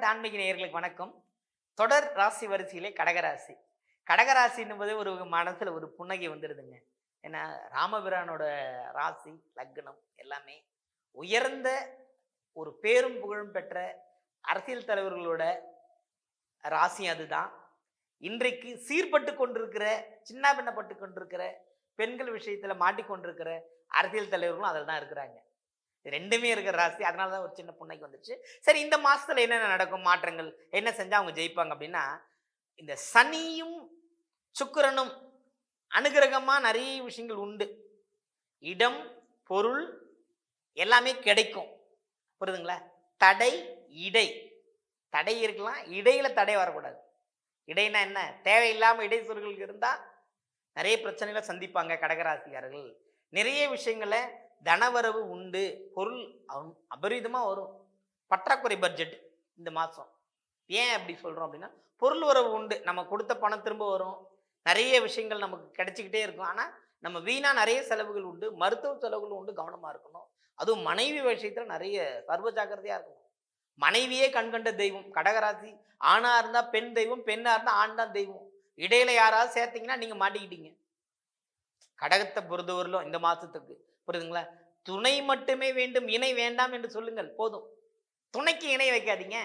பாராட்டு ஆன்மீக நேயர்களுக்கு வணக்கம். தொடர் ராசி வரிசையிலே கடகராசி. கடகராசி என்பது ஒரு மனசுல ஒரு புன்னகை வந்துடுதுங்க. ஏன்னா ராமபிரானோட ராசி, லக்னம் எல்லாமே உயர்ந்த ஒரு பேரும் புகழும் பெற்ற அரசியல் தலைவர்களோட ராசி அதுதான். இன்றைக்கு சீர்பட்டு கொண்டிருக்கிற, சின்னாபின்னப்பட்டு கொண்டிருக்கிற, பெண்கள் விஷயத்துல மாட்டிக்கொண்டிருக்கிற அரசியல் தலைவர்களும் அதில் தான் இருக்கிறாங்க. ரெண்டுமே இருக்கிற ராசி. அதனால தான் ஒரு சின்ன புன்னைக்கு வந்துச்சு. சரி, இந்த மாசத்துல என்னென்ன நடக்கும் மாற்றங்கள், என்ன செஞ்சா அவங்க ஜெயிப்பாங்க அப்படின்னா, இந்த சனியும் சுக்கிரனும் அனுகிரகமா நிறைய விஷயங்கள் உண்டு. இடம், பொருள் எல்லாமே கிடைக்கும். புரியுதுங்களா? தடை, இடை. தடை இருக்கலாம், இடையில தடை வரக்கூடாது. இடைனா என்ன? தேவையில்லாம இடைச்சொல்கள் இருந்தா நிறைய பிரச்சனைகளை சந்திப்பாங்க கடகராசிக்காரர்கள். நிறைய விஷயங்களை தனவரவு உண்டு, பொருள் அபரிதமாக வரும். பற்றாக்குறை பட்ஜெட் இந்த மாதம். ஏன் அப்படி சொல்கிறோம் அப்படின்னா, பொருள் வரவு உண்டு, நம்ம கொடுத்த பணம் திரும்ப வரும், நிறைய விஷயங்கள் நமக்கு கிடைச்சிக்கிட்டே இருக்கும். ஆனால் நம்ம வீணாக நிறைய செலவுகள் உண்டு, மருத்துவ செலவுகள் உண்டு, கவனமாக இருக்கணும். அதுவும் மனைவி விஷயத்தில் நிறைய சர்வ ஜாக்கிரதையாக இருக்கணும். மனைவியே கண்கண்ட தெய்வம். கடகராசி ஆணா இருந்தால் பெண் தெய்வம், பெண்ணா இருந்தால் ஆண் தான் தெய்வம். இடையில யாராவது சேர்த்தீங்கன்னா நீங்கள் மாட்டிக்கிட்டீங்க. கடகத்தை பொறுத்தவரையிலும் இந்த மாதத்துக்கு புரியுதுங்களா? துணை மட்டுமே வேண்டும், இணை வேண்டாம் என்று சொல்லுங்கள் போதும். துணைக்கு இணை வைக்காதீங்க.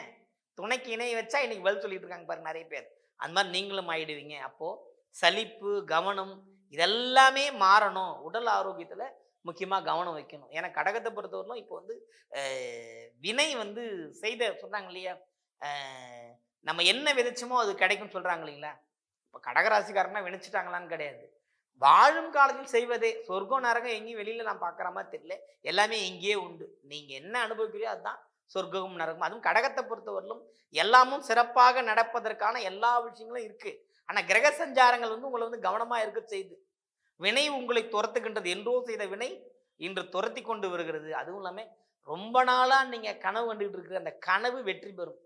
துணைக்கு இணை வச்சா இன்னைக்கு பதில் சொல்லிட்டு இருக்காங்க பாருங்க நிறைய பேர். அந்த மாதிரி நீங்களும் ஆயிடுவீங்க. அப்போ சலிப்பு, கவனம் இதெல்லாமே மாறணும். உடல் ஆரோக்கியத்துல முக்கியமா கவனம் வைக்கணும். ஏன்னா கடகத்தை பொறுத்தவரையிலும் இப்போ வினை செய்த சொன்னாங்க இல்லையா, நம்ம என்ன விதைச்சோமோ அது கிடைக்கும் சொல்றாங்க இல்லைங்களா? இப்போ கடகராசிக்காரனா வினைச்சிட்டாங்களான்னு கிடையாது. வாழும் காலத்தில் செய்வதே. சொர்க்கம் நரகம் எங்கேயும் வெளியில நான் பார்க்குற மாதிரி தெரியல. எல்லாமே இங்கேயே உண்டு. நீங்க என்ன அனுபவிக்கிறீங்களோ அதுதான் சொர்க்கமும் நரகம். அதுவும் கடகத்தை பொறுத்தவரையிலும் எல்லாமும் சிறப்பாக நடப்பதற்கான எல்லா விஷயங்களும் இருக்கு. ஆனா கிரக சஞ்சாரங்கள் உங்களை கவனமா இருக்க செய்யுது. வினை உங்களை துரத்துகின்றது. என்றோ செய்த வினை இன்று துரத்தி கொண்டு வருகிறது. அதுவும் இல்லாம ரொம்ப நாளா நீங்க கனவு கண்டுகிட்டு இருக்கிற அந்த கனவு வெற்றி பெறும்.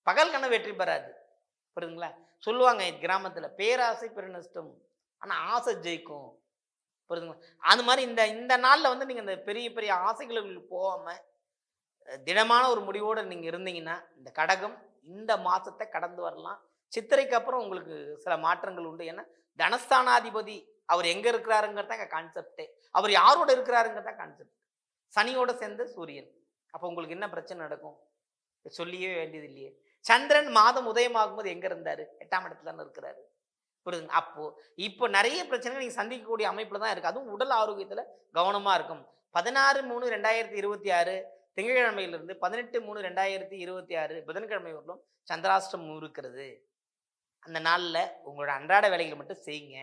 பகல் கனவு வெற்றி பெறாது. புரியுதுங்களா? சொல்லுவாங்க கிராமத்துல, பேராசை பெருநஷ்டம், ஆனா ஆசை ஜெயிக்கும். புரியுதுங்களா? அது மாதிரி இந்த இந்த நாள்ல நீங்க இந்த பெரிய பெரிய ஆசைகளுக்கு போகாம திடமான ஒரு முடிவோடு நீங்க இருந்தீங்கன்னா இந்த கடகம் இந்த மாசத்தை கடந்து வரலாம். சித்திரைக்கு அப்புறம் உங்களுக்கு சில மாற்றங்கள் உண்டு. ஏன்னா தனஸ்தானாதிபதி அவர் எங்க இருக்கிறாருங்கிறது தான் கான்செப்டே. அவர் யாரோட இருக்கிறாருங்கிறது தான் கான்செப்ட். சனியோட சேர்ந்து சூரியன். அப்போ உங்களுக்கு என்ன பிரச்சனை நடக்கும் சொல்லியே வேண்டியது இல்லையே. சந்திரன் மாதம் உதயமாகும் போது எங்க இருந்தாரு? 8ஆம் இடத்துல தானே இருக்கிறாரு. புரியுதுங்க? அப்போ இப்போ நிறைய பிரச்சனைகள் நீங்க சந்திக்கக்கூடிய அமைப்புல தான் இருக்கு. அதுவும் உடல் ஆரோக்கியத்துல கவனமா இருக்கும். 16/3/2026 திங்கட்கிழமையிலிருந்து 18/3/2026 புதன்கிழமை வரலும் சந்திராஷ்டமம் இருக்கிறது. அந்த நாள்ல உங்களோட அன்றாட வேலைகளை மட்டும் செய்யுங்க.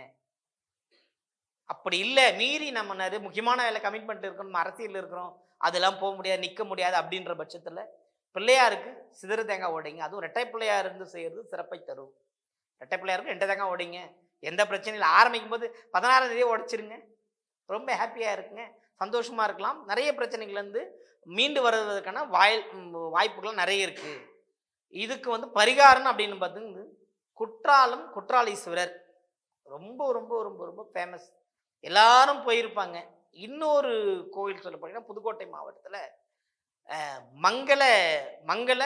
அப்படி இல்லை மீறி நம்ம நிறைய முக்கியமான வேலை கமிட்மெண்ட் இருக்கணும், அரசியல் இருக்கிறோம், அதெல்லாம் போக முடியாது, நிற்க முடியாது அப்படின்ற பட்சத்துல பிள்ளையாருக்கு சிதறு தேங்காய் உடைங்க. அதுவும் ரெட்டை பிள்ளையார் இருந்து செய்யறது சிறப்பை தரும். ரெட்டை பிள்ளையாருக்கு 2 தேங்காய் உடைங்க. எந்த பிரச்சனையும் ஆரம்பிக்கும் போது 16ஆம் தேதியே உடைச்சிருங்க. ரொம்ப ஹாப்பியா இருக்குங்க, சந்தோஷமா இருக்கலாம். நிறைய பிரச்சனைகள் மீண்டு வருவதற்கான வாய்ப்புகள் நிறைய இருக்கு. இதுக்கு பரிகாரம் அப்படின்னு பார்த்து குற்றாலம் குற்றாலீஸ்வரர் ரொம்ப ரொம்ப ரொம்ப ரொம்ப ஃபேமஸ். எல்லாரும் போயிருப்பாங்க. இன்னொரு கோவில் சொல்ல போனீங்கன்னா புதுக்கோட்டை மாவட்டத்துல மங்கள மங்கள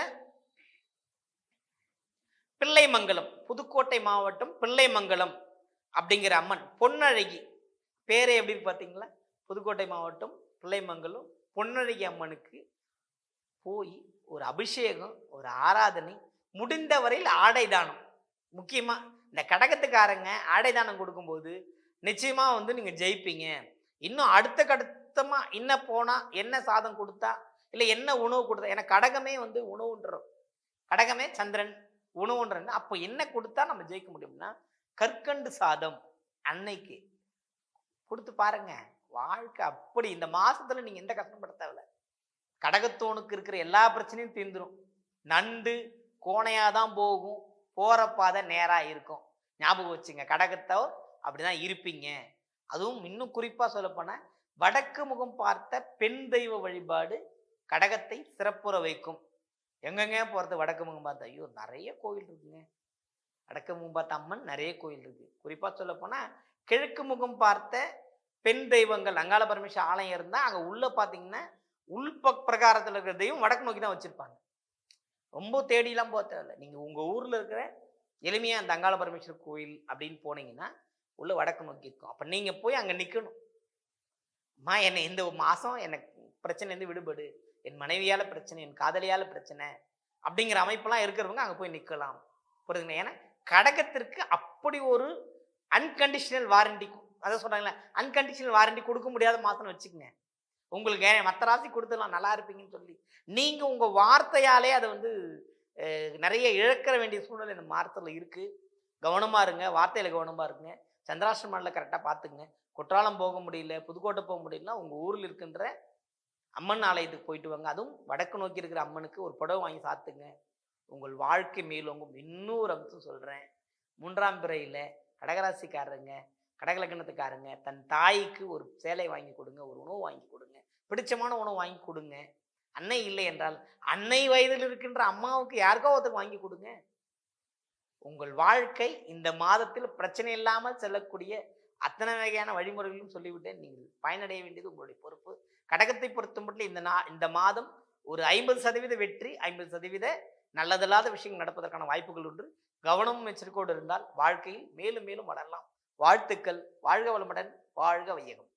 பிள்ளைமங்கலம், புதுக்கோட்டை மாவட்டம் பிள்ளைமங்கலம் அப்படிங்கிற அம்மன் பொன்னழகி. பேரே எப்படி பார்த்தீங்களா? புதுக்கோட்டை மாவட்டம் பிள்ளைமங்கலம் பொன்னழகி அம்மனுக்கு போய் ஒரு அபிஷேகம், ஒரு ஆராதனை, முடிந்த வரையில் ஆடை தானம். முக்கியமா இந்த கடகத்துக்காரங்க ஆடை தானம் கொடுக்கும்போது நிச்சயமா நீங்க ஜெயிப்பீங்க. இன்னும் அடுத்த கட்டமா என்ன போனா, என்ன சாதம் கொடுத்தா, இல்லை என்ன உணவு கொடுத்தா, ஏன்னா கடகமே உணவுன்றோம். கடகமே சந்திரன் உணவுன்ற. அப்போ என்ன கொடுத்தா நம்ம ஜெயிக்க முடியும்னா கற்கண்டு சாதம் அன்னைக்கு கொடுத்து பாருங்க. வாழ்க்கை அப்படி இந்த மாசத்துல நீங்க எந்த கஷ்டப்பட தேவையில்ல. கடகத்தோனுக்கு இருக்கிற எல்லா பிரச்சனையும் தீர்ந்துடும். நண்டு கோணையாதான் போகும், போற பாதை நேரா இருக்கும். ஞாபகம் வச்சுங்க, கடகத்தோ அப்படிதான் இருப்பீங்க. அதுவும் இன்னும் குறிப்பா சொல்லப்போனா வடக்கு முகம் பார்த்த பெண் தெய்வ வழிபாடு கடகத்தை சிறப்புற வைக்கும். எங்கெங்க போறது வடக்கு முகம் பார்த்த? ஐயோ நிறைய கோயில் இருக்குங்க. வடக்கு முகம் பார்த்த அம்மன் நிறைய கோயில் இருக்கு. குறிப்பா சொல்ல போனா கிழக்கு முகம் பார்த்த பெண் தெய்வங்கள் அங்காள பரமேஸ்வரி ஆலயம் இருந்தா அங்க உள்ள பாத்தீங்கன்னா உள் பிரகாரத்துல இருக்கிற தெய்வம் வடக்கு நோக்கி தான் வச்சிருப்பாங்க. ரொம்ப தேடிலாம் போக தேவையில்ல. நீங்க உங்க ஊர்ல இருக்கிற எளிமையா அந்த அங்காள பரமேஸ்வரர் கோயில் அப்படின்னு போனீங்கன்னா, உள்ள வடக்கு நோக்கி இருக்கும். அப்ப நீங்க போய் அங்க நிக்கணும். அம்மா என்னை இந்த மாசம் எனக்கு பிரச்சனையிலேருந்து விடுபடு. என் மனைவியால பிரச்சனை, என் காதலியால பிரச்சனை அப்படிங்கிற அமைப்பெல்லாம் இருக்கிறவங்க அங்க போய் நிக்கலாம். புரியுதுங்களா? ஏன்னா கடகத்திற்கு அப்படி ஒரு அன்கண்டிஷனல் வாரண்டி, அதான் சொல்றாங்கல்ல, அன்கண்டிஷனல் வாரண்டி கொடுக்க முடியாத மாசம்னு வச்சுக்கங்க. உங்களுக்கு மற்ற ராசி கொடுத்துடலாம் நல்லா இருப்பீங்கன்னு சொல்லி, நீங்க உங்க வார்த்தையாலே அதை வந்து நிறைய இழக்கிற வேண்டிய சூழ்நிலை இந்த மாதத்துல இருக்கு. கவனமா இருங்க, வார்த்தையில கவனமா இருங்க. சந்திராஷ்டமம்ல கரெக்டா பார்த்துங்க. குற்றாலம் போக முடியல, புதுக்கோட்டை போக முடியலன்னா உங்க ஊர்ல இருக்கின்ற அம்மன் ஆலயத்துக்கு போயிட்டு வாங்க. அதுவும் வடக்கு நோக்கி இருக்கிற அம்மனுக்கு ஒரு புடவை வாங்கி சாத்துங்க. உங்கள் வாழ்க்கை மேலோங்கும். இன்னொரு அம்சம் சொல்றேன். 3ஆம் பிறையில கடகராசிக்காரங்க, கடகலக்கணத்துக்காரங்க தன் தாய்க்கு ஒரு சேலை வாங்கி கொடுங்க, ஒரு உணவு வாங்கி கொடுங்க, பிடிச்சமான உணவு வாங்கி கொடுங்க. அன்னை இல்லை என்றால் அன்னை வயதில் இருக்கின்ற அம்மாவுக்கு யாருக்கோ ஒருத்தருக்கு வாங்கி கொடுங்க. உங்கள் வாழ்க்கை இந்த மாதத்தில் பிரச்சனை இல்லாமல் செல்லக்கூடிய அத்தனை வகையான வழிமுறைகளும் சொல்லிவிட்டேன். நீங்கள் பயனடைய வேண்டியது உங்களுடைய பொறுப்பு. கடகத்தை பொறுத்த மட்டும் இந்த மாதம் ஒரு 50% வெற்றி, 50% நல்லதல்லாத விஷயங்கள் நடப்பதற்கான வாய்ப்புகள் உண்டு. கவனமும் எச்சரிக்கையோடு இருந்தால் வாழ்க்கையில் மேலும் மேலும் வளரலாம். வாழ்த்துக்கள். வாழ்க வளமுடன். வாழ்க வையகம்.